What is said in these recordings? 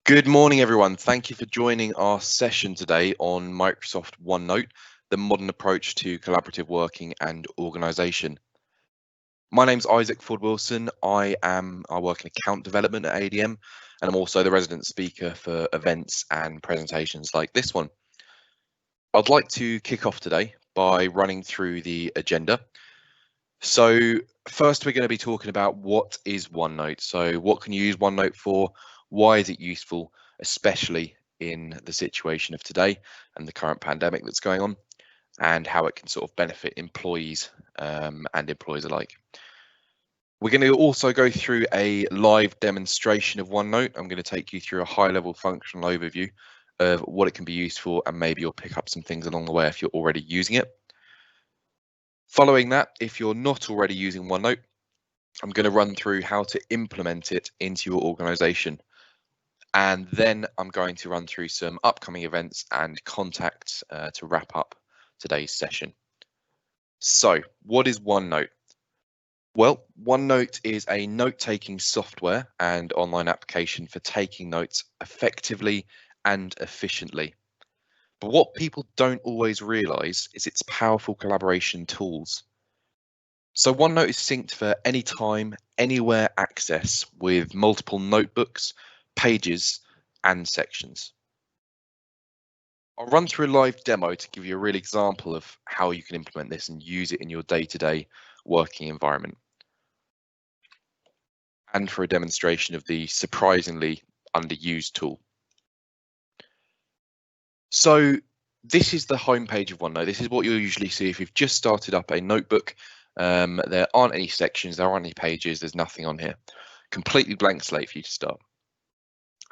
Good morning, everyone. Thank you for joining our session today on Microsoft OneNote, the modern approach to collaborative working and organization. My name's Isaac Ford Wilson. I work in account development at ADM, and I'm also the resident speaker for events and presentations like this one. I'd like to kick off today by running through the agenda. So first, we're going to be talking about what is OneNote. So what can you use OneNote for? Why is it useful, especially in the situation of today and the current pandemic that's going on, and how it can sort of benefit employees and employers alike. We're going to also go through a live demonstration of OneNote. I'm going to take you through a high-level functional overview of what it can be used for, and maybe you'll pick up some things along the way if you're already using it. Following that, if you're not already using OneNote, I'm going to run through how to implement it into your organization. And then I'm going to run through some upcoming events and contacts to wrap up today's session. So what is OneNote? Well, OneNote is a note-taking software and online application for taking notes effectively and efficiently. But what people don't always realize is its powerful collaboration tools. So OneNote is synced for anytime, anywhere access with multiple notebooks, pages, and sections. I'll run through a live demo to give you a real example of how you can implement this and use it in your day-to-day working environment, and for a demonstration of the surprisingly underused tool. So this is the homepage of OneNote. This is what you'll usually see if you've just started up a notebook. There aren't any sections, there aren't any pages, there's nothing on here. Completely blank slate for you to start.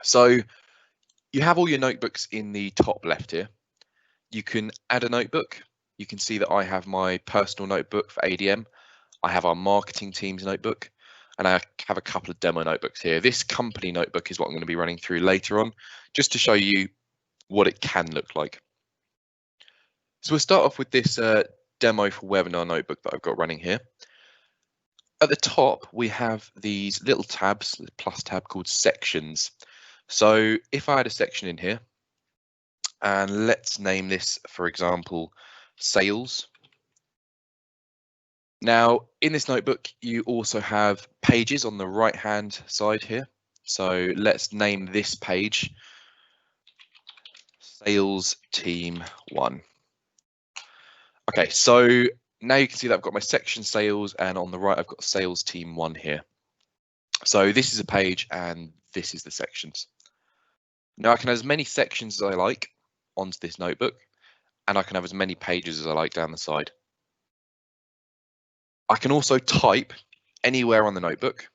So you have all your notebooks in the top left here. You can add a notebook. You can see that I have my personal notebook for ADM. I have our marketing team's notebook, and I have a couple of demo notebooks here. This company notebook is what I'm going to be running through later on, just to show you what it can look like. So we'll start off with this demo for webinar notebook that I've got running here. At the top, we have these little tabs, the plus tab called sections. So if I had a section in here, and let's name this, for example, sales. Now, in this notebook, you also have pages on the right-hand side here. So let's name this page Sales Team 1. Okay, so now you can see that I've got my section sales, and on the right, I've got Sales Team 1 here. So this is a page, and this is the sections. Now I can have as many sections as I like onto this notebook, and I can have as many pages as I like down the side. I can also type anywhere on the notebook.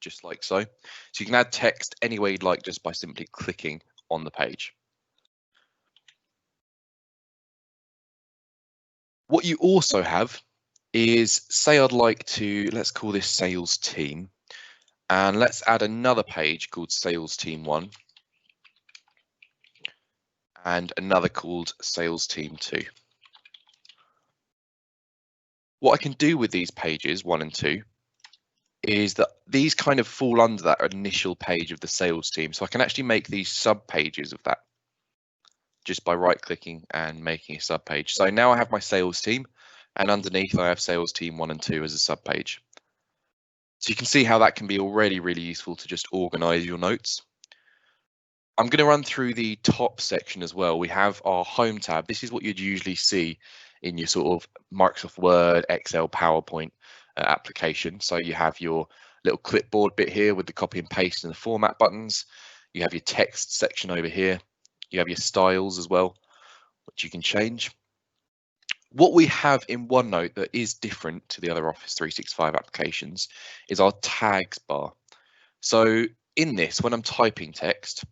Just like so. So you can add text anywhere you'd like just by simply clicking on the page. What you also have is, say I'd like to, let's call this Sales Team, and let's add another page called Sales Team 1 and another called Sales Team 2. What I can do with these pages 1 and 2 is that these kind of fall under that initial page of the sales team. So I can actually make these sub pages of that just by right clicking and making a sub page. So now I have my sales team, and underneath I have sales team 1 and 2 as a sub page. So you can see how that can be already really useful to just organize your notes. I'm going to run through the top section as well. We have our home tab. This is what you'd usually see in your sort of Microsoft Word, Excel, PowerPoint application. So you have your little clipboard bit here with the copy and paste and the format buttons. You have your text section over here. You have your styles as well, which you can change. What we have in OneNote that is different to the other Office 365 applications is our tags bar. So in this, when I'm typing text,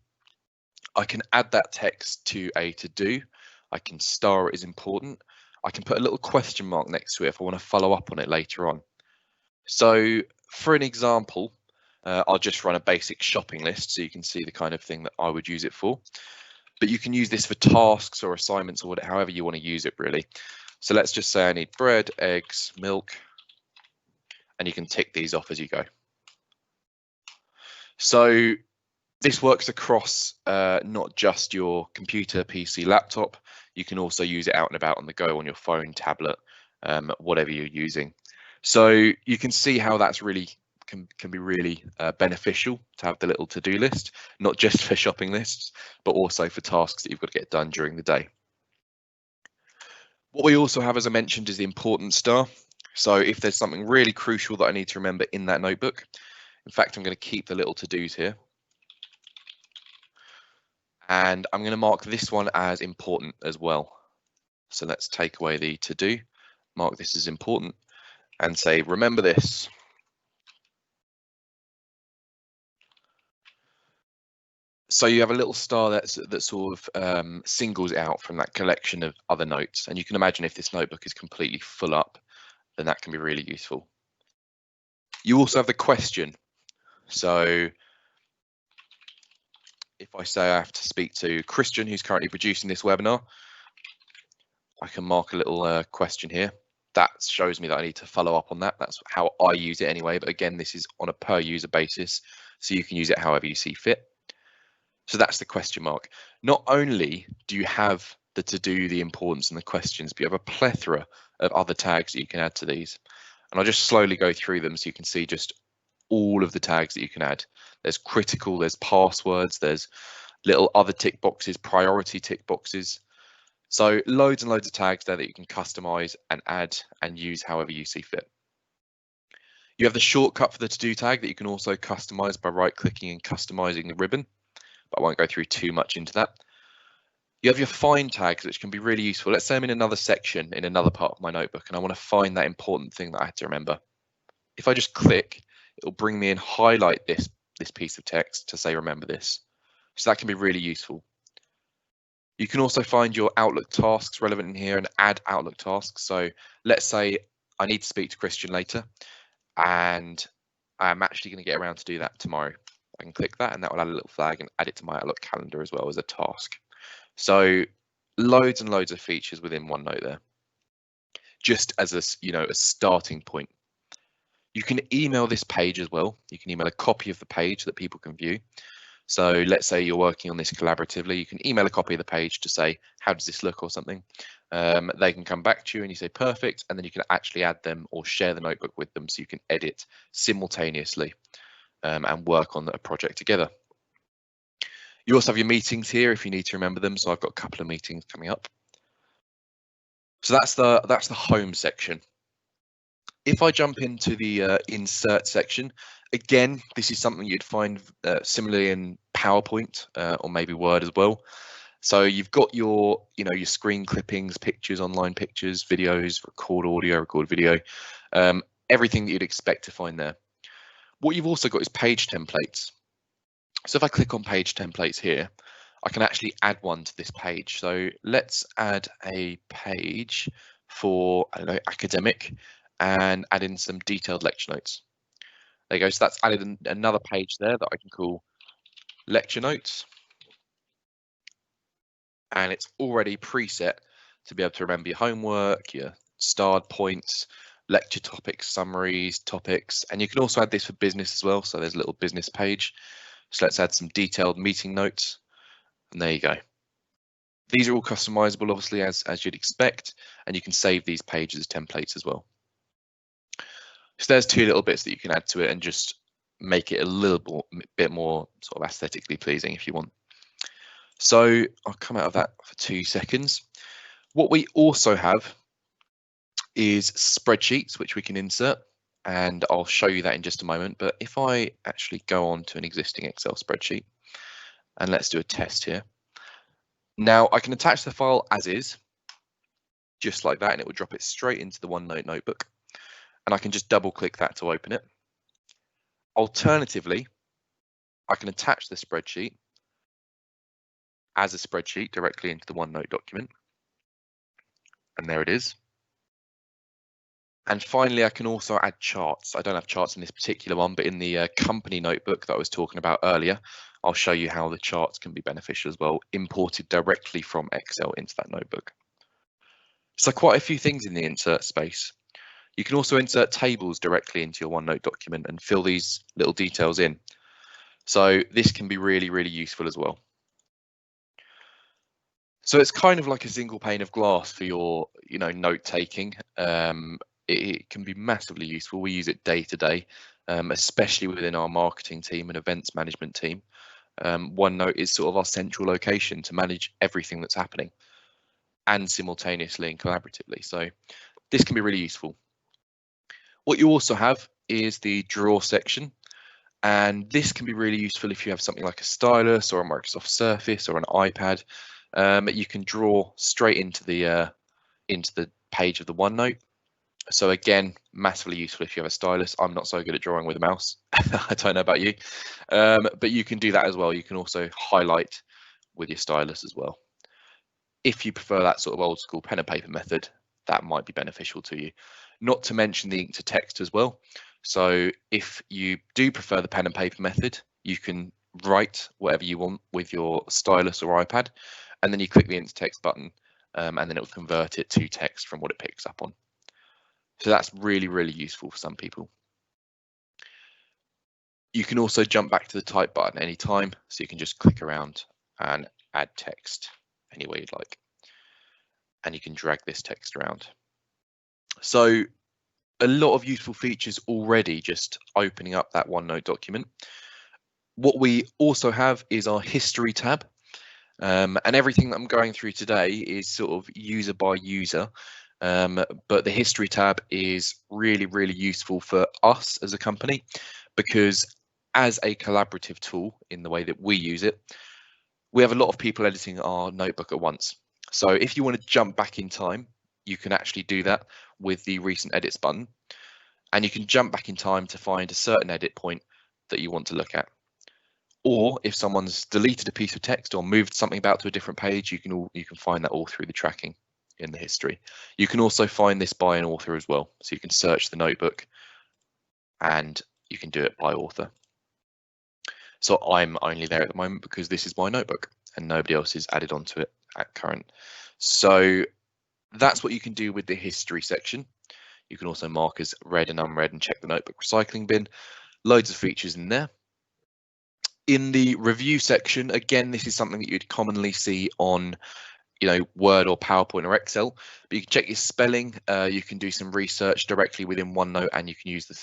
I can add that text to a to-do. I can star it as important. I can put a little question mark next to it if I want to follow up on it later on. So for an example, I'll just run a basic shopping list so you can see the kind of thing that I would use it for. But you can use this for tasks or assignments or whatever, however you want to use it really. So let's just say I need bread, eggs, milk, and you can tick these off as you go. So this works across not just your computer, PC, laptop. You can also use it out and about on the go on your phone, tablet, whatever you're using. So you can see how that's really can be really beneficial to have the little to-do list, not just for shopping lists, but also for tasks that you've got to get done during the day. What we also have, as I mentioned, is the important star. So if there's something really crucial that I need to remember in that notebook, in fact, I'm going to keep the little to-dos here. And I'm going to mark this one as important as well. So let's take away the to-do, mark this as important, and say, remember this. So you have a little star that sort of singles out from that collection of other notes. And you can imagine if this notebook is completely full up, then that can be really useful. You also have the question. So if I say I have to speak to Christian, who's currently producing this webinar, I can mark a little question here. That shows me that I need to follow up on that. That's how I use it anyway. But again, this is on a per user basis, so you can use it however you see fit. So that's the question mark. Not only do you have the to-do, the importance and the questions, but you have a plethora of other tags that you can add to these. And I'll just slowly go through them so you can see just all of the tags that you can add. There's critical, there's passwords, there's little other tick boxes, priority tick boxes. So loads and loads of tags there that you can customize and add and use however you see fit. You have the shortcut for the to-do tag that you can also customize by right-clicking and customizing the ribbon, but I won't go through too much into that. You have your find tags, which can be really useful. Let's say I'm in another section in another part of my notebook and I want to find that important thing that I had to remember. If I just click, it will bring me and highlight this piece of text to say remember this. So that can be really useful. You can also find your Outlook tasks relevant in here and add Outlook tasks. So let's say I need to speak to Christian later and I'm actually going to get around to do that tomorrow. I can click that and that will add a little flag and add it to my Outlook calendar as well as a task. So loads and loads of features within OneNote there, just as a starting point. You can email this page as well. You can email a copy of the page that people can view. So let's say you're working on this collaboratively, you can email a copy of the page to say, how does this look or something? They can come back to you and you say perfect, and then you can actually add them or share the notebook with them so you can edit simultaneously and work on a project together. You also have your meetings here if you need to remember them. So I've got a couple of meetings coming up. So that's the home section. If I jump into the insert section, again, this is something you'd find similarly in PowerPoint or maybe Word as well. So you've got your screen clippings, pictures, online pictures, videos, record audio, record video, everything that you'd expect to find there. What you've also got is page templates. So if I click on page templates here, I can actually add one to this page. So let's add a page for, I don't know, academic, and add in some detailed lecture notes. There you go. So that's added another page there that I can call lecture notes. And it's already preset to be able to remember your homework, your starred points, lecture topics, summaries, topics. And you can also add this for business as well. So there's a little business page. So let's add some detailed meeting notes. And there you go. These are all customizable, obviously, as you'd expect. And you can save these pages as templates as well. So there's two little bits that you can add to it and just make it a little bit more sort of aesthetically pleasing if you want. So I'll come out of that for 2 seconds. What we also have is spreadsheets, which we can insert, and I'll show you that in just a moment. But if I actually go on to an existing Excel spreadsheet, and let's do a test here. Now I can attach the file as is, just like that, and it will drop it straight into the OneNote notebook. And I can just double click that to open it. Alternatively, I can attach the spreadsheet as a spreadsheet directly into the OneNote document. And there it is. And finally, I can also add charts. I don't have charts in this particular one, but in the company notebook that I was talking about earlier, I'll show you how the charts can be beneficial as well, imported directly from Excel into that notebook. So quite a few things in the insert space. You can also insert tables directly into your OneNote document and fill these little details in. So this can be really, really useful as well. So it's kind of like a single pane of glass for your, note taking. It can be massively useful. We use it day to day, especially within our marketing team and events management team. OneNote is sort of our central location to manage everything that's happening, and simultaneously and collaboratively. So this can be really useful. What you also have is the draw section, and this can be really useful if you have something like a stylus or a Microsoft Surface or an iPad. You can draw straight into the page of the OneNote. So again, massively useful if you have a stylus. I'm not so good at drawing with a mouse. I don't know about you, but you can do that as well. You can also highlight with your stylus as well. If you prefer that sort of old school pen and paper method, that might be beneficial to you. Not to mention the ink to text as well. So if you do prefer the pen and paper method, you can write whatever you want with your stylus or iPad, and then you click the ink to text button, and then it will convert it to text from what it picks up on. So that's really, really useful for some people. You can also jump back to the type button anytime, so you can just click around and add text anywhere you'd like. And you can drag this text around. So a lot of useful features already just opening up that OneNote document. What we also have is our history tab. And everything that I'm going through today is sort of user by user. But the history tab is really, really useful for us as a company, because as a collaborative tool in the way that we use it, we have a lot of people editing our notebook at once. So if you want to jump back in time, you can actually do that with the recent edits button, and you can jump back in time to find a certain edit point that you want to look at. Or if someone's deleted a piece of text or moved something about to a different page, you can find that all through the tracking in the history. You can also find this by an author as well. So you can search the notebook and you can do it by author. So I'm only there at the moment because this is my notebook and nobody else is added onto it at current. So that's what you can do with the history section. You can also mark as read and unread and check the notebook recycling bin. Loads of features in there. In the review section, again, this is something that you'd commonly see on Word or PowerPoint or Excel, but you can check your spelling. You can do some research directly within OneNote, and you can use the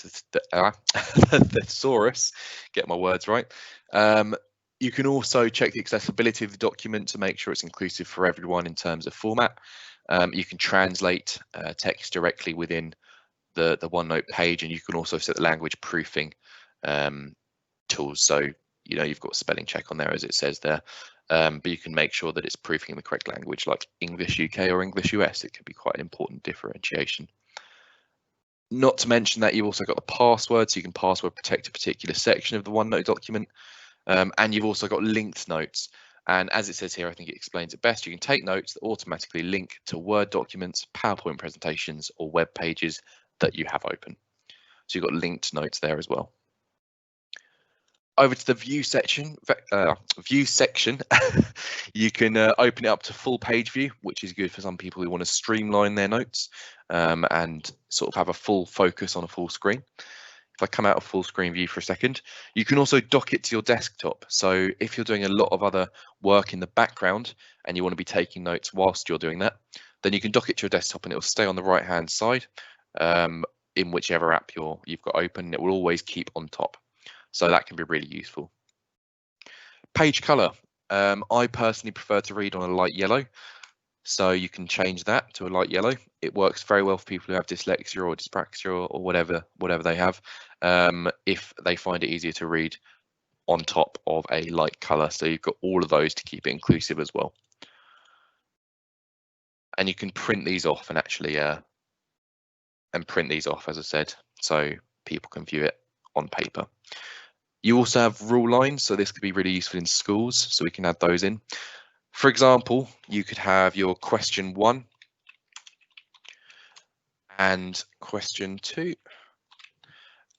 thesaurus, get my words right. You can also check the accessibility of the document to make sure it's inclusive for everyone in terms of format. You can translate text directly within the OneNote page, and you can also set the language proofing tools. So you've got spelling check on there as it says there, but you can make sure that it's proofing the correct language, like English UK or English US. It could be quite an important differentiation. Not to mention that you've also got the password, so you can password protect a particular section of the OneNote document, and you've also got linked notes. And as it says here, I think it explains it best. You can take notes that automatically link to Word documents, PowerPoint presentations, or web pages that you have open. So you've got linked notes there as well. Over to the view section, you can open it up to full page view, which is good for some people who want to streamline their notes and sort of have a full focus on a full screen. If I come out of full screen view for a second, you can also dock it to your desktop. So if you're doing a lot of other work in the background and you want to be taking notes whilst you're doing that, then you can dock it to your desktop and it will stay on the right hand side in whichever app you've got open. It will always keep on top. So that can be really useful. Page color. I personally prefer to read on a light yellow. So you can change that to a light yellow. It works very well for people who have dyslexia or dyspraxia or whatever they have, if they find it easier to read on top of a light color. So you've got all of those to keep it inclusive as well. And you can print these off and actually print these off, as I said, so people can view it on paper. You also have rule lines, so this could be really useful in schools, so we can add those in. For example, you could have your question 1 and question 2,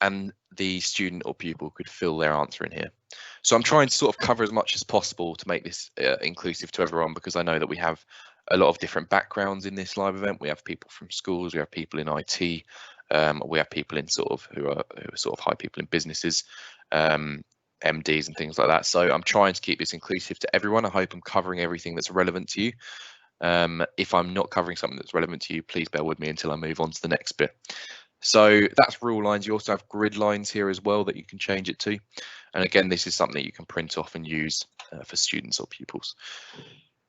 and the student or pupil could fill their answer in here. So I'm trying to sort of cover as much as possible to make this inclusive to everyone, because I know that we have a lot of different backgrounds in this live event. We have people from schools, we have people in IT, We have people in who are sort of high people in businesses, MDs and things like that. So I'm trying to keep this inclusive to everyone. I hope I'm covering everything that's relevant to you. If I'm not covering something that's relevant to you, please bear with me until I move on to the next bit. So that's rule lines. You also have grid lines here as well that you can change it to. And again, this is something that you can print off and use for students or pupils.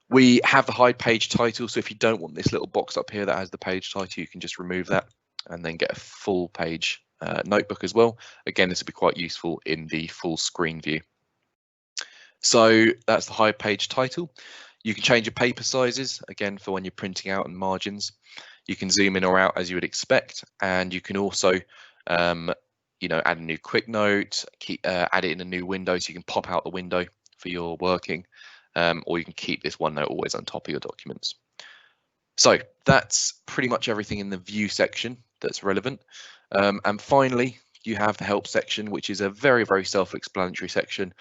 We have the hide page title. So if you don't want this little box up here that has the page title, you can just remove that and then get a full page notebook as well. Again, this will be quite useful in the full screen view. So that's the hide page title. You can change your paper sizes, again, for when you're printing out and margins. You can zoom in or out as you would expect, and you can also add a new quick note, add it in a new window so you can pop out the window for your working, or you can keep this OneNote always on top of your documents. So that's pretty much everything in the view section that's relevant. And finally, you have the help section, which is a very, very self-explanatory section.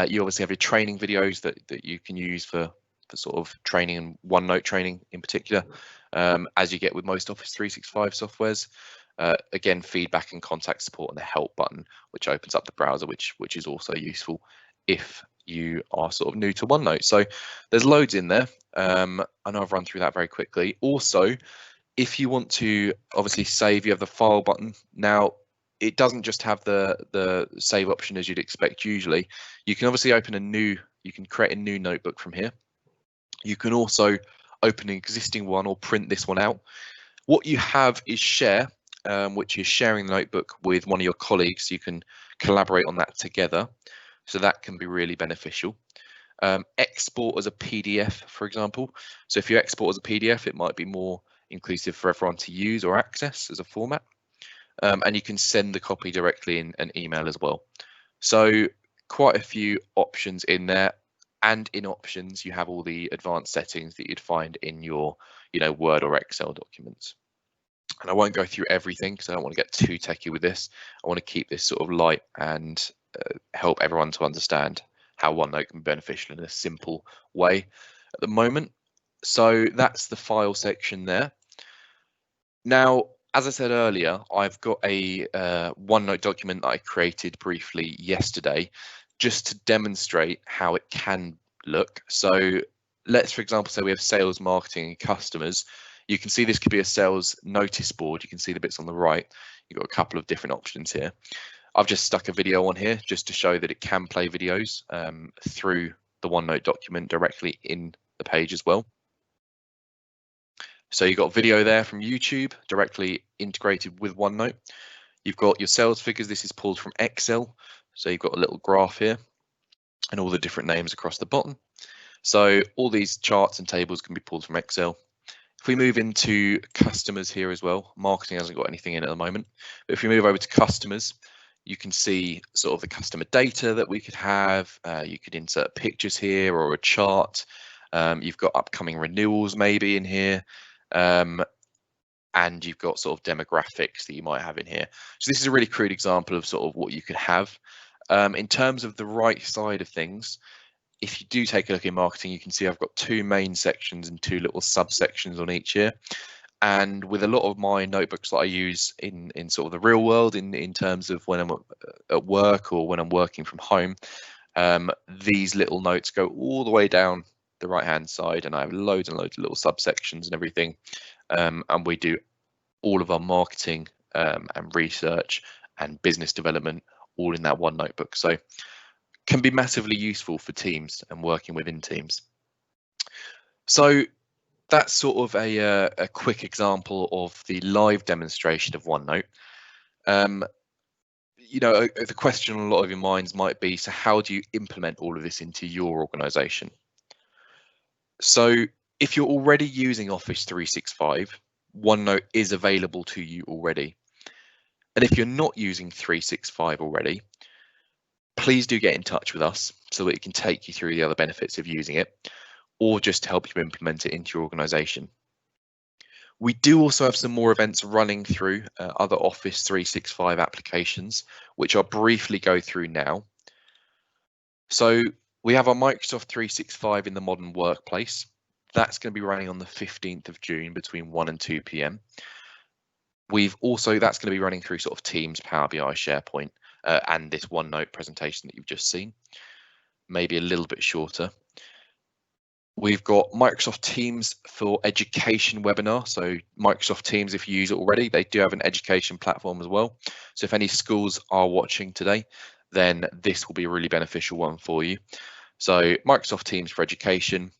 You obviously have your training videos that you can use for sort of training and OneNote training in particular, as you get with most Office 365 softwares. Again, feedback and contact support and the help button, which opens up the browser, which is also useful if you are sort of new to OneNote. So there's loads in there. I know I've run through that very quickly. Also, if you want to obviously save, you have the file button. Now, it doesn't just have the save option as you'd expect usually. You can obviously you can create a new notebook from here. You can also open an existing one or print this one out. What you have is share, which is sharing the notebook with one of your colleagues. You can collaborate on that together. So that can be really beneficial. Export as a PDF, for example. So if you export as a PDF, it might be more inclusive for everyone to use or access as a format. And you can send the copy directly in an email as well. So quite a few options in there. And in options, you have all the advanced settings that you'd find in your, Word or Excel documents. And I won't go through everything because I don't want to get too techy with this. I want to keep this sort of light and help everyone to understand how OneNote can be beneficial in a simple way at the moment. So that's the file section there. Now, as I said earlier, I've got a OneNote document that I created briefly yesterday just to demonstrate how it can look. So let's, for example, say we have sales, marketing, and customers. You can see this could be a sales notice board. You can see the bits on the right. You've got a couple of different options here. I've just stuck a video on here just to show that it can play videos through the OneNote document directly in the page as well. So you've got video there from YouTube directly integrated with OneNote. You've got your sales figures. This is pulled from Excel. So you've got a little graph here and all the different names across the bottom. So all these charts and tables can be pulled from Excel. If we move into customers here as well, marketing hasn't got anything in at the moment. But if we move over to customers, you can see sort of the customer data that we could have. You could insert pictures here or a chart. You've got upcoming renewals maybe in here. And you've got sort of demographics that you might have in here. So this is a really crude example of sort of what you could have. In terms of the right side of things, if you do take a look in marketing, you can see I've got two main sections and two little subsections on each here. And with a lot of my notebooks that I use in sort of the real world, in terms of when I'm at work or when I'm working from home, these little notes go all the way down the right hand side, and I have loads and loads of little subsections and everything. And we do all of our marketing and research and business development all in that one notebook. So can be massively useful for teams and working within teams. So that's sort of a quick example of the live demonstration of OneNote. The question on a lot of your minds might be, so how do you implement all of this into your organization? So if you're already using Office 365, OneNote is available to you already. And if you're not using 365 already, please do get in touch with us so that we can take you through the other benefits of using it, or just to help you implement it into your organization. We do also have some more events running through other Office 365 applications, which I'll briefly go through now. So we have our Microsoft 365 in the modern workplace. That's going to be running on the 15th of June between 1 and 2 p.m. We've also, that's going to be running through sort of Teams, Power BI, SharePoint, and this OneNote presentation that you've just seen, maybe a little bit shorter. We've got Microsoft Teams for Education webinar. So Microsoft Teams, if you use it already, they do have an education platform as well. So if any schools are watching today, then this will be a really beneficial one for you. So Microsoft Teams for Education,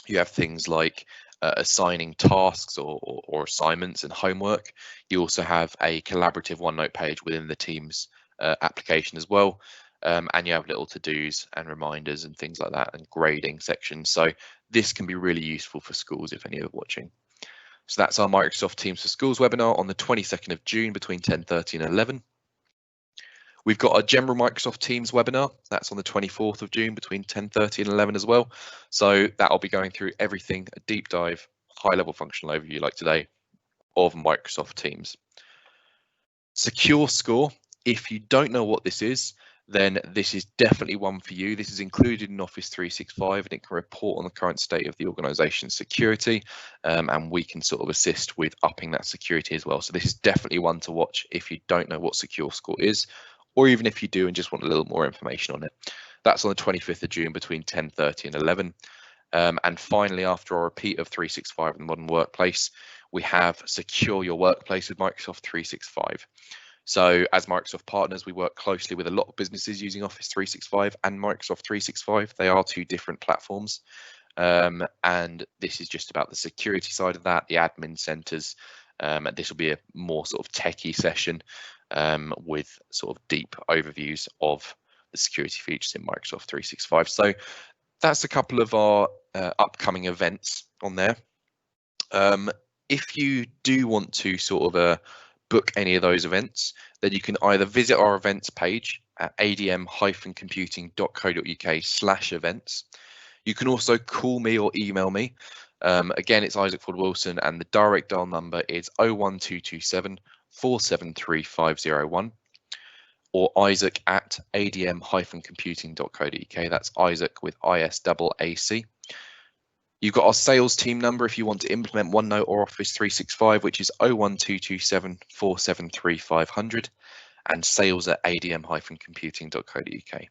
you have things like assigning tasks or assignments and homework. You also have a collaborative OneNote page within the Teams application as well. And you have little to-dos and reminders and things like that, and grading sections. So this can be really useful for schools if any are watching. So that's our Microsoft Teams for Schools webinar on the 22nd of June between 10:30 and 11. We've got a general Microsoft Teams webinar. That's on the 24th of June between 10:30 and 11 as well. So that'll be going through everything, a deep dive, high-level functional overview like today of Microsoft Teams. Secure Score, if you don't know what this is, then this is definitely one for you. This is included in Office 365 and it can report on the current state of the organization's security, and we can sort of assist with upping that security as well. So this is definitely one to watch if you don't know what Secure Score is, or even if you do and just want a little more information on it. That's on the 25th of June between 10:30 and 11. And finally, after our repeat of 365 in the modern workplace, we have Secure Your Workplace with Microsoft 365. So as Microsoft partners, we work closely with a lot of businesses using Office 365 and Microsoft 365. They are two different platforms. And this is just about the security side of that, the admin centers. And this will be a more sort of techie session with sort of deep overviews of the security features in Microsoft 365. So that's a couple of our upcoming events on there. If you do want to sort of book any of those events, then you can either visit our events page at adm-computing.co.uk/events. You can also call me or email me. Again, it's Isaac Ford Wilson, and the direct dial number is 01227 473 501, or Isaac at adm-computing.co.uk. That's Isaac with ISAAC. You've got our sales team number if you want to implement OneNote or Office 365, which is 01227 473 500, and sales at adm-computing.co.uk.